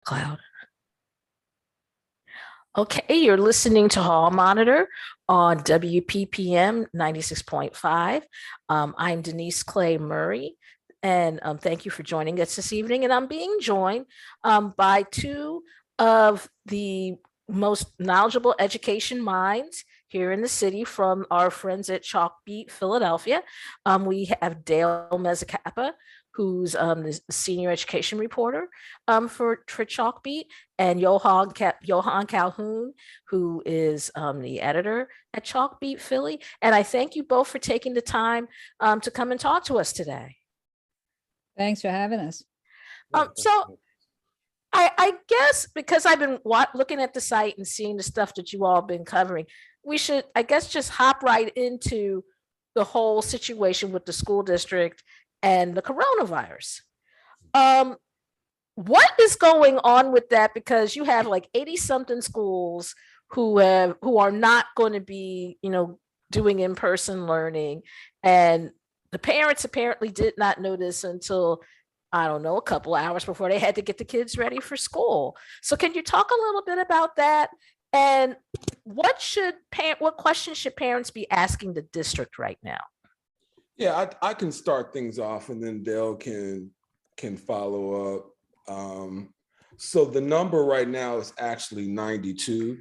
Cloud. Okay, you're listening to Hall Monitor on WPPM 96.5. I'm Denise Clay Murray, and thank you for joining us this evening. And I'm being joined by two of the most knowledgeable education minds here in the city from our friends at Chalkbeat Philadelphia. We have Dale Mezzacappa, who's the senior education reporter for Chalkbeat, and Johann Calhoun, who is the editor at Chalkbeat Philly. And I thank you both for taking the time to come and talk to us today. Thanks for having us. So I guess because I've been looking at the site and seeing the stuff that you all have been covering, we should, I guess, just hop right into the whole situation with the school district and the coronavirus. What is going on with that? Because you have like 80 something schools who are not going to be, doing in-person learning. And the parents apparently did not know this until, I don't know, a couple hours before they had to get the kids ready for school. So can you talk a little bit about that? And what questions should parents be asking the district right now? Yeah, I can start things off and then Dale can follow up. So the number right now is actually 92.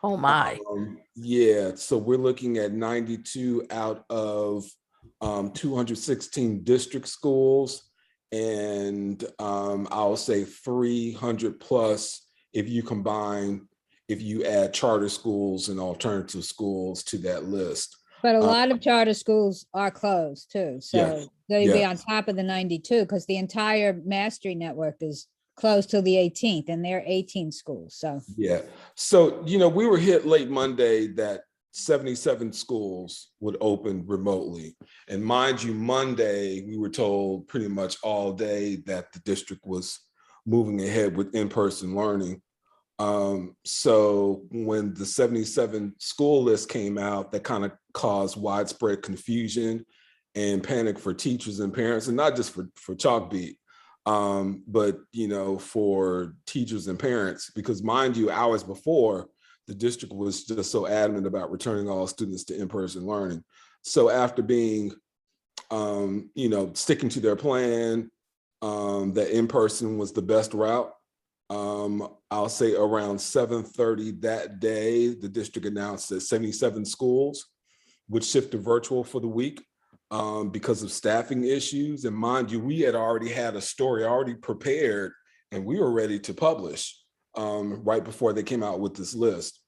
Oh my. Yeah, so we're looking at 92 out of 216 district schools, and I'll say 300 plus if you add charter schools and alternative schools to that list. But a lot of charter schools are closed too. So they'll be on yes. top of the 92 because the entire mastery network is closed till the 18th and they're 18 schools. So yeah. So, we were hit late Monday that 77 schools would open remotely. And mind you, Monday, we were told pretty much all day that the district was moving ahead with in-person learning. So when the 77 school list came out, that kind of caused widespread confusion and panic for teachers and parents, and not just for Chalkbeat, but for teachers and parents, because mind you, hours before, the district was just so adamant about returning all students to in-person learning. So after being, sticking to their plan, that in-person was the best route, I'll say around 7:30 that day, the district announced that 77 schools would shift to virtual for the week because of staffing issues. And mind you, we had already had a story already prepared and we were ready to publish right before they came out with this list.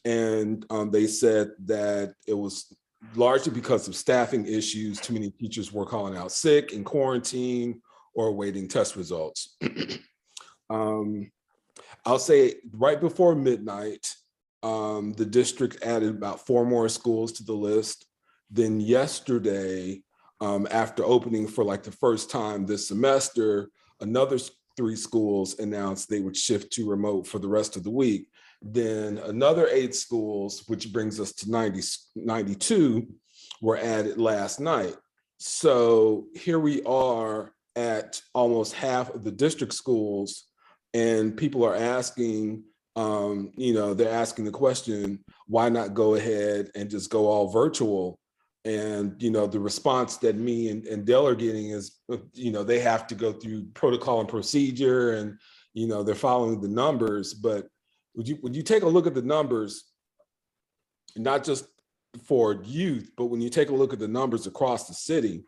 And they said that it was largely because of staffing issues. Too many teachers were calling out sick, in quarantine, or awaiting test results. I'll say right before midnight, the district added about 4 more schools to the list. Then yesterday, after opening for like the first time this semester, another 3 schools announced they would shift to remote for the rest of the week. Then another 8 schools, which brings us to 92, were added last night. So here we are at almost half of the district schools, and people are asking, they're asking the question, why not go ahead and just go all virtual? And, the response that me and Dale are getting is, they have to go through protocol and procedure and, they're following the numbers. But would you take a look at the numbers, not just for youth, but when you take a look at the numbers across the city,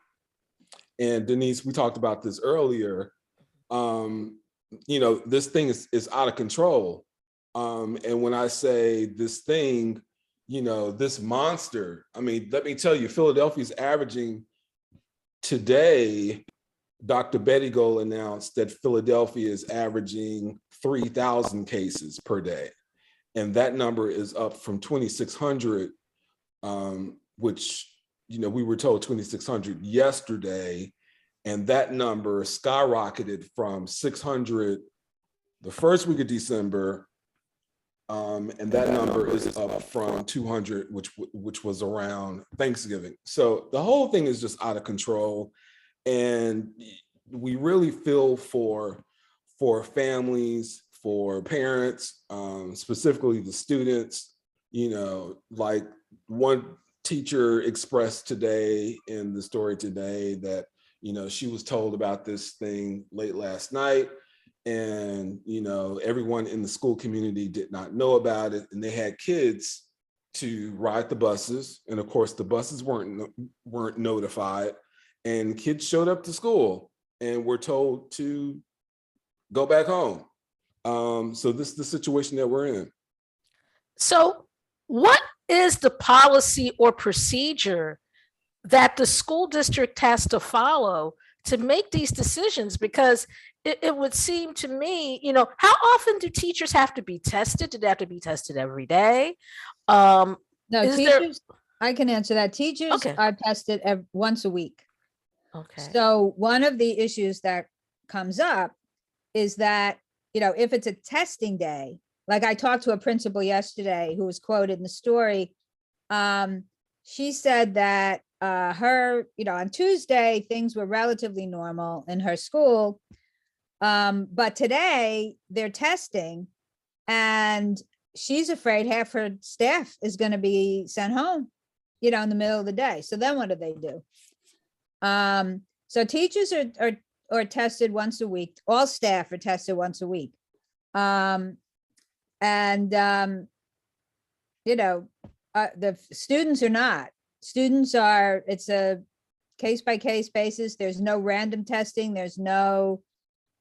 and Denise, we talked about this earlier, this thing is out of control. And when I say this thing, this monster, I mean, let me tell you, Philadelphia's averaging today, Dr. Betty Gold announced that Philadelphia is averaging 3,000 cases per day. And that number is up from 2,600, which, we were told 2,600 yesterday. And that number skyrocketed from 600 the first week of December. And that number is up from 200, which was around Thanksgiving. So the whole thing is just out of control. And we really feel for families, for parents, specifically the students. Like one teacher expressed today in the story today that, she was told about this thing late last night, and, everyone in the school community did not know about it, and they had kids to ride the buses. And of course, the buses weren't notified, and kids showed up to school and were told to go back home. So this is the situation that we're in. So what is the policy or procedure that the school district has to follow to make these decisions? Because it would seem to me, how often do teachers have to be tested? Do they have to be tested every day? No, Is teachers, I can answer that. Teachers Okay. are tested once a week. Okay. So one of the issues that comes up is that, if it's a testing day, like I talked to a principal yesterday who was quoted in the story. She said that her, on Tuesday, things were relatively normal in her school. But today they're testing, and she's afraid half her staff is going to be sent home, in the middle of the day. So then what do they do? So teachers are tested once a week. All staff are tested once a week. The students are not. Students are, it's a case-by-case basis. There's no random testing. There's no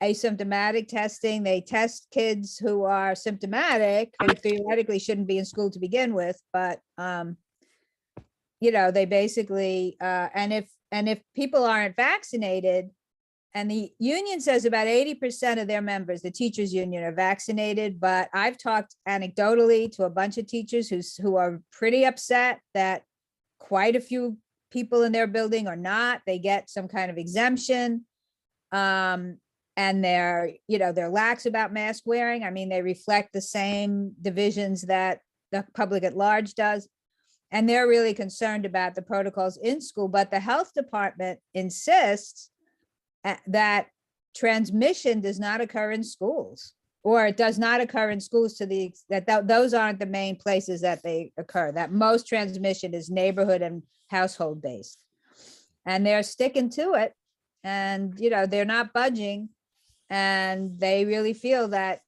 asymptomatic testing. They test kids who are symptomatic, who theoretically shouldn't be in school to begin with, but they basically, and if people aren't vaccinated, and the union says about 80% of their members, the teachers union, are vaccinated, but I've talked anecdotally to a bunch of teachers who are pretty upset that quite a few people in their building are not. They get some kind of exemption. And they're lax about mask wearing. I mean, they reflect the same divisions that the public at large does. And they're really concerned about the protocols in school, but the health department insists that transmission does not occur in schools, or it does not occur in schools that those aren't the main places that they occur, that most transmission is neighborhood and household based. And they're sticking to it, and, they're not budging, and they really feel that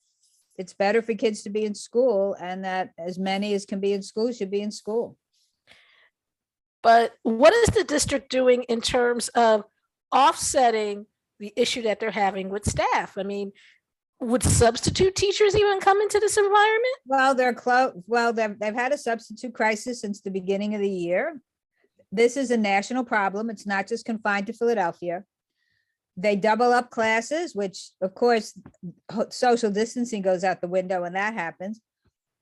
it's better for kids to be in school, and that as many as can be in school should be in school. But what is the district doing in terms of offsetting the issue that they're having with staff? I mean, would substitute teachers even come into this environment? Well, they're close. Well, they've had a substitute crisis since the beginning of the year. This is a national problem. It's not just confined to Philadelphia. They double up classes, which of course, social distancing goes out the window when that happens.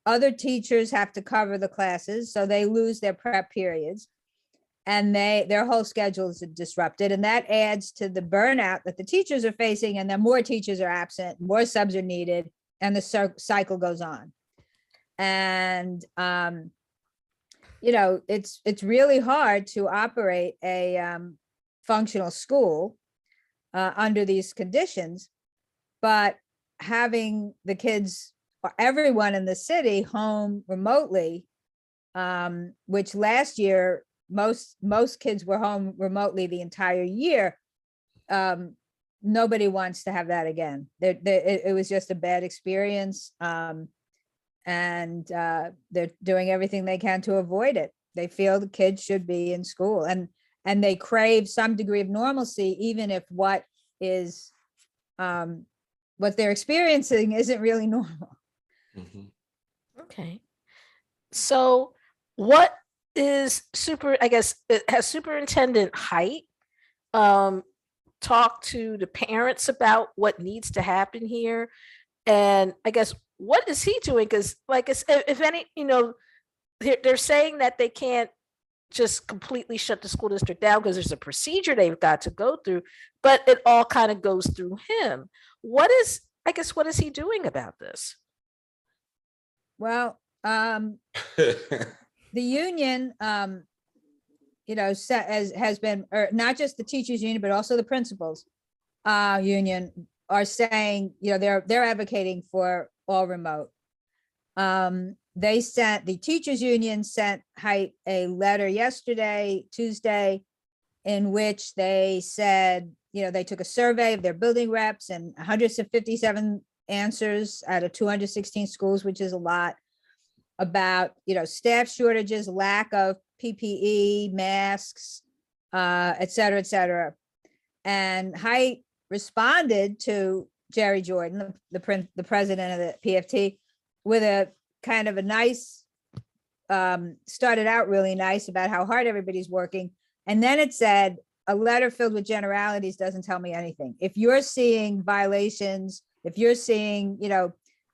Other teachers have to cover the classes, so they lose their prep periods, and their whole schedule is disrupted. And that adds to the burnout that the teachers are facing. And then more teachers are absent, more subs are needed, and the cycle goes on. And, it's really hard to operate a functional school under these conditions, but having the kids, or everyone in the city, home remotely, which last year, most kids were home remotely the entire year. Nobody wants to have that again. It was just a bad experience. And they're doing everything they can to avoid it. They feel the kids should be in school, and they crave some degree of normalcy, even if what they're experiencing isn't really normal. Mm-hmm. Okay. So what is has Superintendent Height talked to the parents about what needs to happen here? And I guess, what is he doing? Because if any, they're saying that they can't just completely shut the school district down because there's a procedure they've got to go through, but it all kind of goes through him. What is he doing about this? Well, the union, has been, or not just the teachers union, but also the principals union, are saying, they're advocating for all remote. The teachers union sent Height a letter yesterday, Tuesday, in which they said, they took a survey of their building reps and 157 answers out of 216 schools, which is a lot, about, staff shortages, lack of PPE, masks, et cetera, et cetera. And Height responded to Jerry Jordan, the president of the PFT, with a kind of a nice, started out really nice about how hard everybody's working. And then it said, a letter filled with generalities doesn't tell me anything. If you're seeing violations, if you're seeing,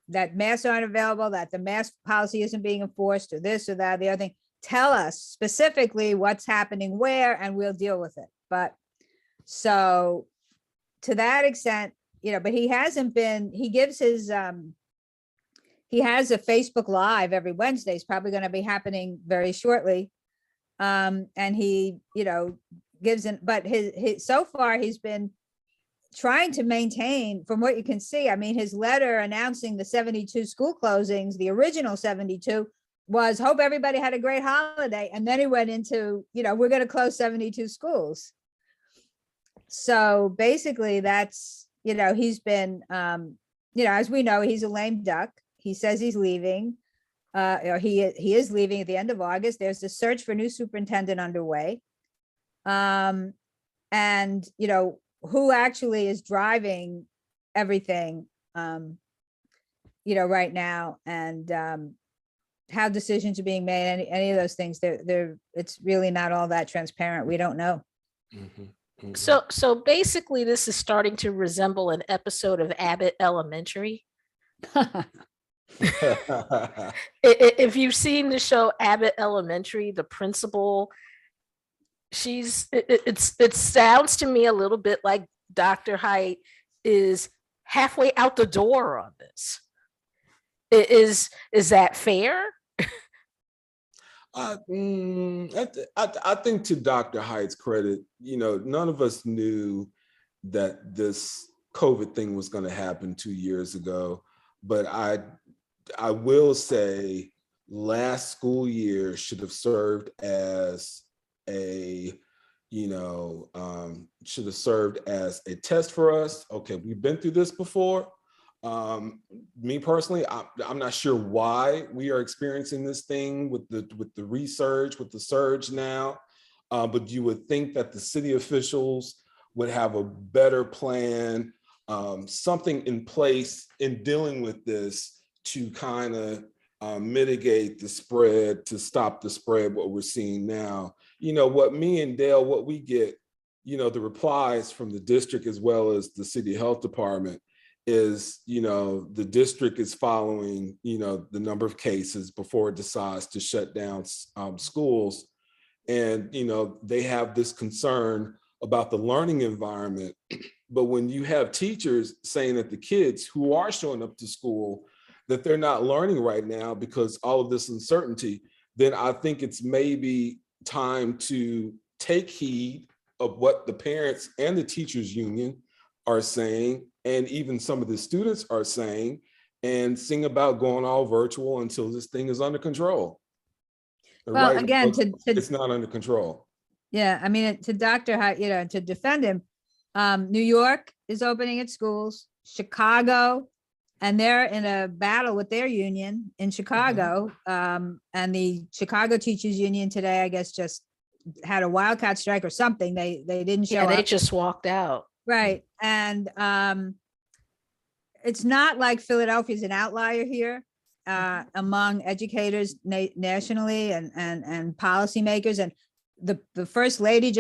that masks aren't available, that the mask policy isn't being enforced, or this or that, the other thing, tell us specifically what's happening where, and we'll deal with it. But so to that extent, but he hasn't been, he gives his, he has a Facebook Live every Wednesday. It's probably going to be happening very shortly. And he, gives in, but his so far he's been trying to maintain, from what you can see, his letter announcing the 72 school closings, the original 72, was hope everybody had a great holiday. And then he went into, we're going to close 72 schools. So basically that's, he's been, as we know, he's a lame duck. He says he's leaving, or he is leaving at the end of August. There's a search for new superintendent underway. And, who actually is driving everything, right now, and how decisions are being made, any of those things, it's really not all that transparent. We don't know. Mm-hmm. So basically this is starting to resemble an episode of Abbott Elementary. If you've seen the show Abbott Elementary, the principal, it sounds to me a little bit like Dr. Height is halfway out the door on this. Is that fair? I think, to Dr. Height's credit, none of us knew that this COVID thing was going to happen 2 years ago. But I will say last school year should have served as a test for us. Okay, we've been through this before. Me personally, I'm not sure why we are experiencing this thing with the resurge, with the surge now. But you would think that the city officials would have a better plan, something in place in dealing with this to kind of mitigate the spread, to stop the spread, what we're seeing now. What me and Dale, what we get, the replies from the district as well as the city health department is, the district is following, the number of cases before it decides to shut down schools. And, they have this concern about the learning environment. But when you have teachers saying that the kids who are showing up to school, that they're not learning right now because all of this uncertainty, then I think it's maybe time to take heed of what the parents and the teachers union are saying, and even some of the students are saying, and sing about going all virtual until this thing is under control. Well, right, again, it's not under control. Yeah, to Dr. Height, to defend him, New York is opening its schools, Chicago, and they're in a battle with their union in Chicago. And the Chicago Teachers Union today, I guess, just had a wildcat strike or something. They didn't show up. They just walked out. Right. And it's not like Philadelphia is an outlier here among educators nationally and policymakers. And the first lady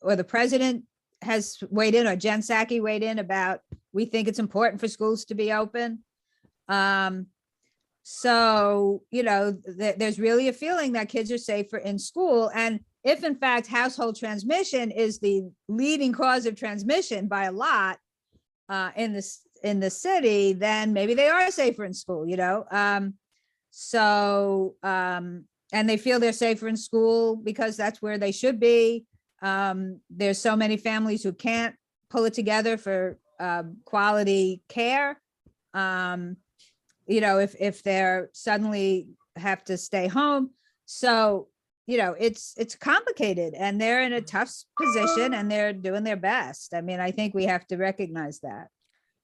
or the president has weighed in, or Jen Psaki weighed in about, we think it's important for schools to be open. So, there's really a feeling that kids are safer in school. And if in fact household transmission is the leading cause of transmission by a lot in the city, then maybe they are safer in school, and they feel they're safer in school because that's where they should be. There's so many families who can't pull it together for quality care. You know, if they're suddenly have to stay home. So, you know, it's complicated, and they're in a tough position, and they're doing their best. I mean, I think we have to recognize that.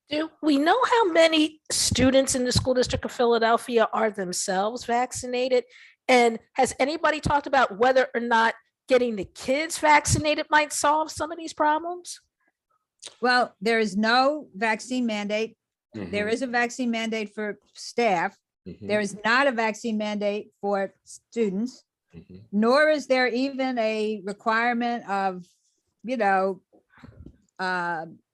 Do we know how many students in the school district of Philadelphia are themselves vaccinated? And has anybody talked about whether or not getting the kids vaccinated might solve some of these problems? Well, there is no vaccine mandate. There is a vaccine mandate for staff. There is not a vaccine mandate for students, nor is there even a requirement of, you know,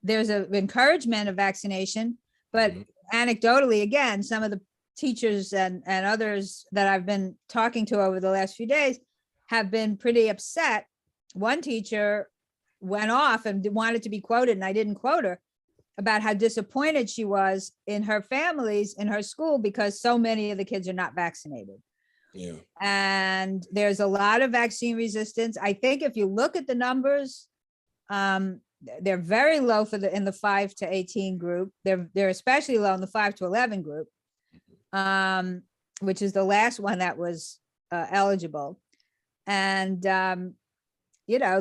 there's an encouragement of vaccination, but anecdotally, again, some of the teachers and others that I've been talking to over the last few days have been pretty upset. One teacher went off and wanted to be quoted, and I didn't quote her, about how disappointed she was in her families, in her school, because so many of the kids are not vaccinated. Yeah. And there's a lot of vaccine resistance. I think if you look at the numbers, they're very low for in the 5 to 18 group. They're especially low in the 5 to 11 group, which is the last one that was eligible. And you know,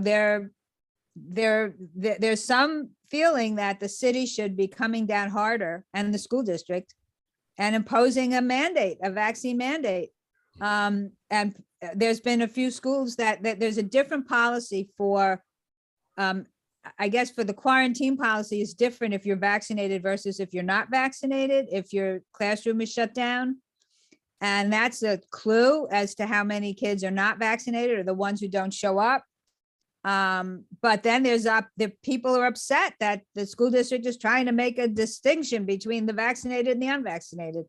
there's some feeling that the city should be coming down harder, and the school district, and imposing a mandate, a vaccine mandate. And there's been a few schools that there's a different policy for, I guess for the quarantine policy is different if you're vaccinated versus if you're not vaccinated, if your classroom is shut down. And that's a clue as to how many kids are not vaccinated, or the ones who don't show up. But then the people are upset that the school district is trying to make a distinction between the vaccinated and the unvaccinated.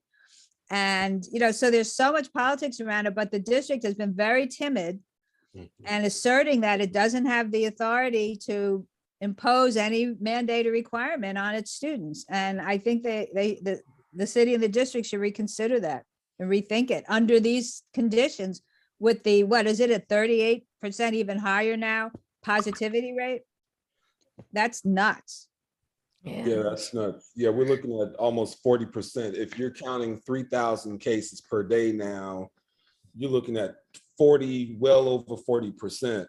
And, you know, so there's so much politics around it, but the district has been very timid and asserting that it doesn't have the authority to impose any mandate or requirement on its students. And I think the city and the district should reconsider that and rethink it under these conditions with the, what is it, at 38%, even higher now, positivity rate? That's nuts. Yeah, that's nuts. Yeah, we're looking at almost 40%. If you're counting 3,000 cases per day now, you're looking at 40, well over 40%.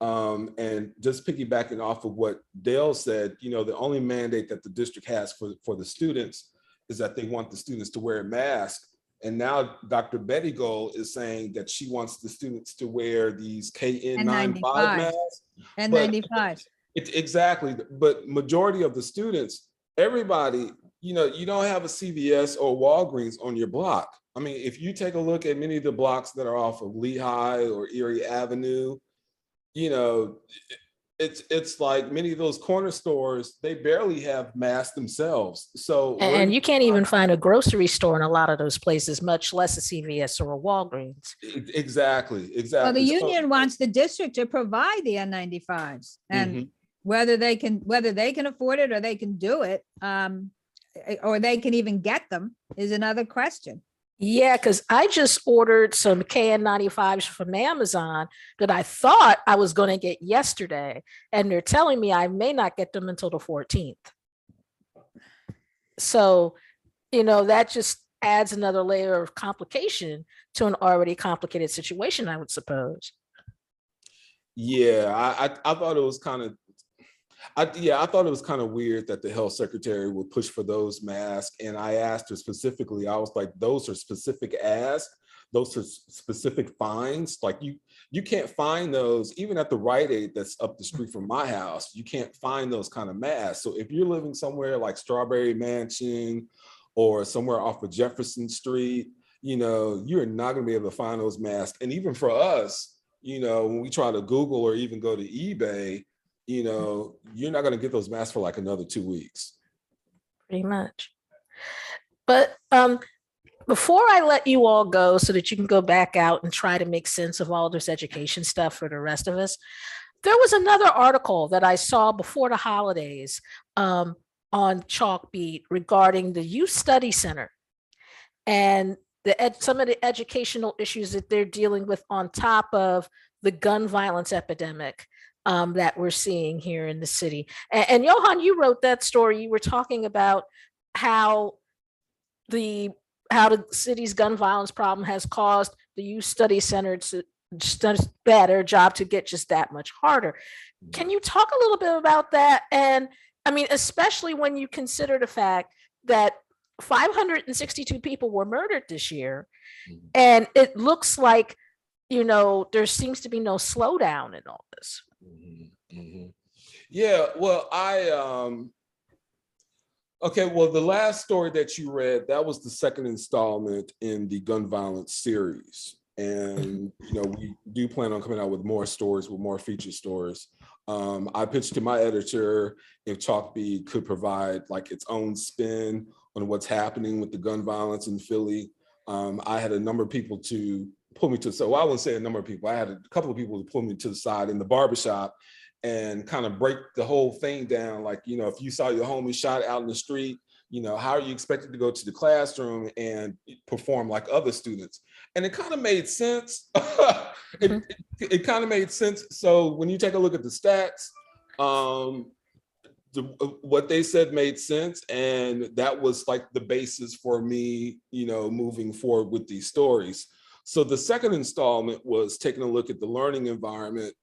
And just piggybacking off of what Dale said, you know, the only mandate that the district has for the students is that they want the students to wear a mask. And now Dr. Betty Gold is saying that she wants the students to wear these KN95 masks. N95. Exactly, but majority of the students, everybody, you know, you don't have a CVS or Walgreens on your block. I mean, if you take a look at many of the blocks that are off of Lehigh or Erie Avenue, you know, it's like many of those corner stores, they barely have masks themselves. So, and you can't even find a grocery store in a lot of those places, much less a CVS or a Walgreens. Exactly. Well, the union wants the district to provide the N95s, and whether they can afford it or they can do it, or they can even get them is another question. Yeah, because I just ordered some KN95s from Amazon that I thought I was going to get yesterday, and they're telling me I may not get them until the 14th. So, you know, that just adds another layer of complication to an already complicated situation, I would suppose. Yeah, I thought it was kind of, I thought it was kind of weird that the health secretary would push for those masks. And I asked her specifically, I was like, those are specific asks, those are specific fines. Like you can't find those even at the Rite Aid that's up the street from my house. You can't find those kind of masks. So if you're living somewhere like Strawberry Mansion or somewhere off of Jefferson Street, you know, you're not gonna be able to find those masks. And even for us, you know, when we try to Google or even go to eBay, you know, you're not going to get those masks for like another 2 weeks. Pretty much. But before I let you all go so that you can go back out and try to make sense of all this education stuff for the rest of us, there was another article that I saw before the holidays on Chalkbeat regarding the Youth Study Center and some of the educational issues that they're dealing with on top of the gun violence epidemic that we're seeing here in the city. And Johann, you wrote that story. You were talking about how the the city's gun violence problem has caused the Youth Study Center to better job to get just that much harder. Can you talk a little bit about that? And I mean, especially when you consider the fact that 562 people were murdered this year, and it looks like, there seems to be no slowdown in all this. Yeah, well, okay, well, the last story that you read, that was the second installment in the gun violence series. And, we do plan on coming out with more stories, with more feature stories. I pitched to my editor if Chalkbeat could provide like its own spin on what's happening with the gun violence in Philly. I had a number of people to pull me to, so I wouldn't say a number of people, I had a couple of people to pull me to the side in the barbershop and kind of break the whole thing down. Like, if you saw your homie shot out in the street, how are you expected to go to the classroom and perform like other students? And it kind of made sense. It kind of made sense. So when you take a look at the stats, what they said made sense. And that was like the basis for me, moving forward with these stories. So the second installment was taking a look at the learning environment,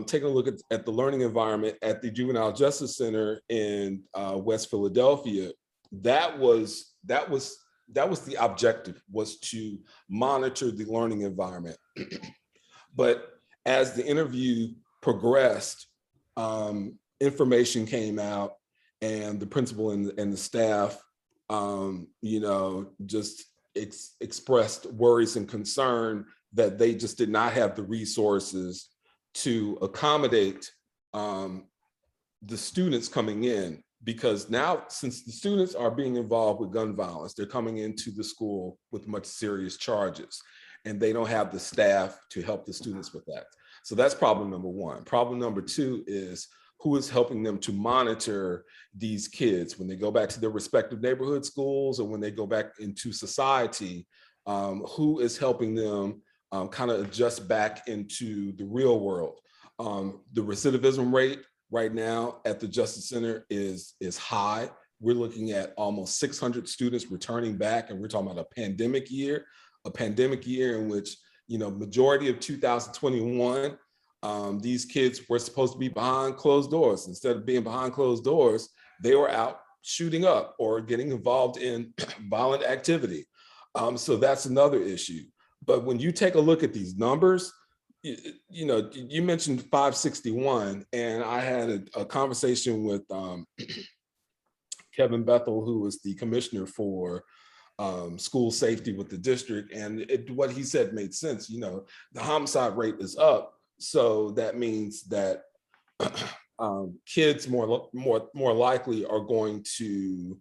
taking a look at the learning environment at the Juvenile Justice Center in West Philadelphia. That was the objective, was to monitor the learning environment. But as the interview progressed, information came out, and the principal and the staff, just expressed worries and concern that they just did not have the resources to accommodate the students coming in, because now, since the students are being involved with gun violence, they're coming into the school with much serious charges, and they don't have the staff to help the students with that. So that's problem number one. Problem number two is, who is helping them to monitor these kids when they go back to their respective neighborhood schools, or when they go back into society? Who is helping them kind of adjust back into the real world? The recidivism rate right now at the Justice Center is high. We're looking at almost 600 students returning back, and we're talking about a pandemic year in which, majority of 2021, these kids were supposed to be behind closed doors. Instead of being behind closed doors, they were out shooting up or getting involved in violent activity. So that's another issue. But when you take a look at these numbers, you mentioned 561, and I had a conversation with Kevin Bethel, who was the commissioner for school safety with the district, and what he said made sense. The homicide rate is up, so that means that kids more likely are going to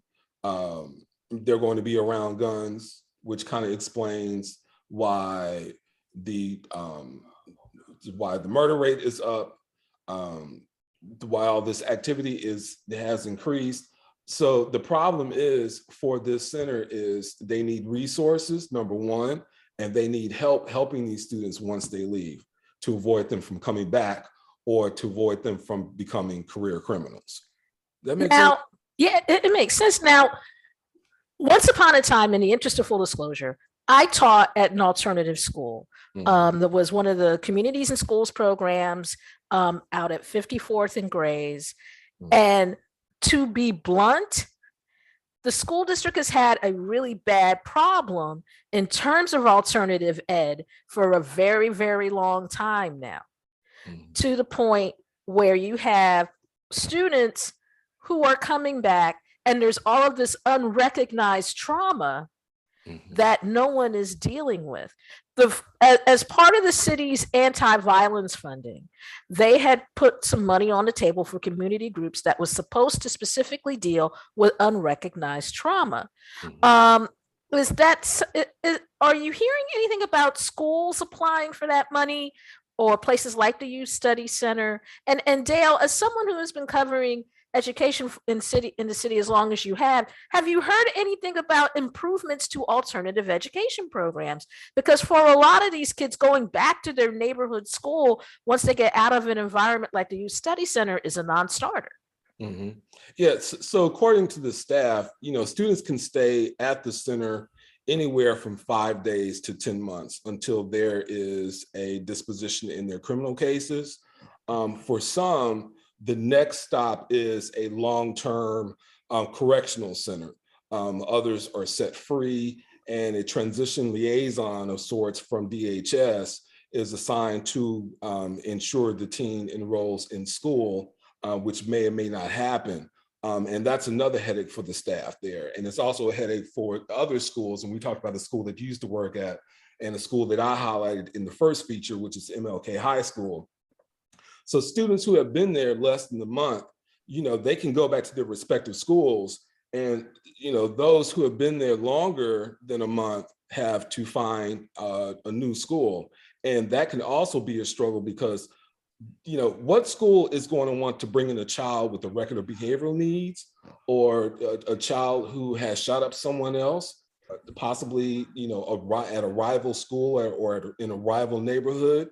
they're going to be around guns, which kind of explains why the murder rate is up, why all this activity has increased. So the problem is, for this center, is they need resources, number one, and they need help helping these students once they leave, to avoid them from coming back or to avoid them from becoming career criminals. That makes sense? Yeah, it makes sense. Now, once upon a time, in the interest of full disclosure, I taught at an alternative school. That was one of the communities and schools programs out at 54th and Grays. And to be blunt, the school district has had a really bad problem in terms of alternative ed for a very, very long time now, to the point where you have students who are coming back, and there's all of this unrecognized trauma that no one is dealing with. As part of the city's anti-violence funding, they had put some money on the table for community groups that was supposed to specifically deal with unrecognized trauma. Are you hearing anything about schools applying for that money, or places like the Youth Study Center? And Dale, as someone who has been covering education in the city as long as you have you heard anything about improvements to alternative education programs? Because for a lot of these kids, going back to their neighborhood school once they get out of an environment like the Youth Study Center is a non-starter. Mm-hmm. Yeah, so according to the staff, students can stay at the center anywhere from 5 days to 10 months until there is a disposition in their criminal cases. For some, the next stop is a long-term correctional center. Others are set free, and a transition liaison of sorts from DHS is assigned to ensure the teen enrolls in school, which may or may not happen. And that's another headache for the staff there. And it's also a headache for other schools. And we talked about the school that you used to work at and the school that I highlighted in the first feature, which is MLK High School. So students who have been there less than a month, they can go back to their respective schools. And, those who have been there longer than a month have to find a new school. And that can also be a struggle because what school is going to want to bring in a child with a record of behavioral needs or a child who has shot up someone else, possibly, at a rival school or in a rival neighborhood.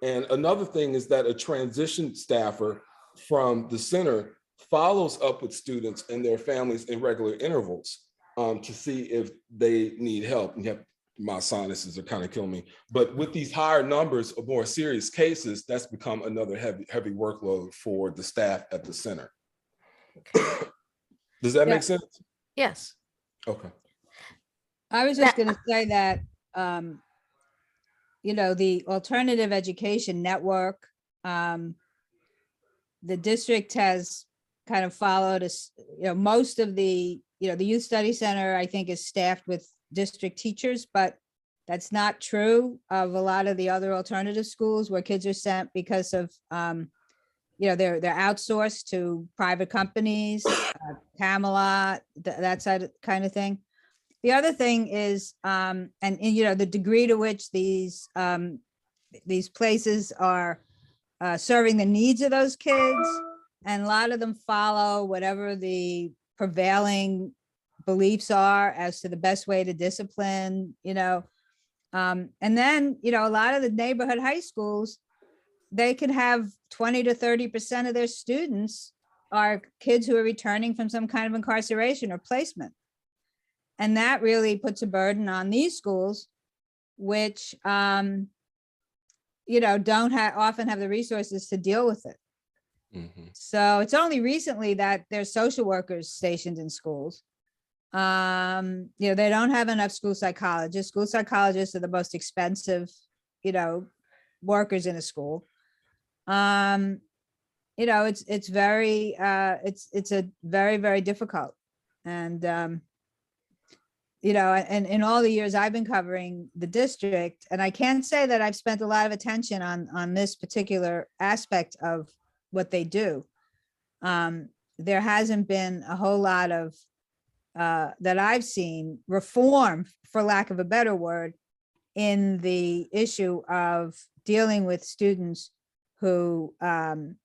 And another thing is that a transition staffer from the center follows up with students and their families in regular intervals to see if they need help. And my sinuses are kind of killing me. But with these higher numbers of more serious cases, that's become another heavy workload for the staff at the center. Okay. Does that make sense? Yes. Okay. I was just going to say that, the Alternative Education Network, the district has kind of followed us, most of the Youth Study Center, I think, is staffed with district teachers, but that's not true of a lot of the other alternative schools where kids are sent because of, they're outsourced to private companies, Camelot, that kind of thing. The other thing is, the degree to which these places are serving the needs of those kids, and a lot of them follow whatever the prevailing beliefs are as to the best way to discipline, and then, a lot of the neighborhood high schools, they can have 20 to 30% of their students are kids who are returning from some kind of incarceration or placement. And that really puts a burden on these schools, which, don't often have the resources to deal with it. Mm-hmm. So it's only recently that there's social workers stationed in schools. They don't have enough school psychologists. School psychologists are the most expensive, workers in a school. It's very, it's a very, very difficult. And, and in all the years I've been covering the district, and I can't say that I've spent a lot of attention on this particular aspect of what they do. There hasn't been a whole lot of, that I've seen, reform, for lack of a better word, in the issue of dealing with students who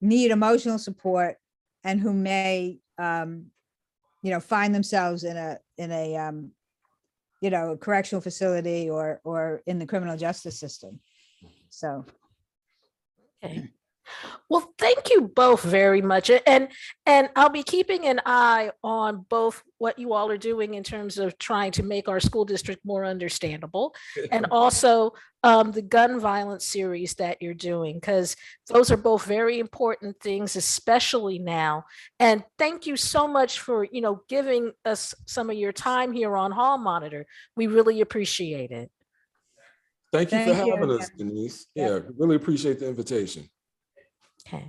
need emotional support and who may, find themselves in a correctional facility or in the criminal justice system. So. Okay. Well, thank you both very much. And I'll be keeping an eye on both what you all are doing in terms of trying to make our school district more understandable, and also the gun violence series that you're doing, because those are both very important things, especially now. And thank you so much for, giving us some of your time here on Hall Monitor. We really appreciate it. Thank you for having us, Denise. Yeah, really appreciate the invitation. Okay.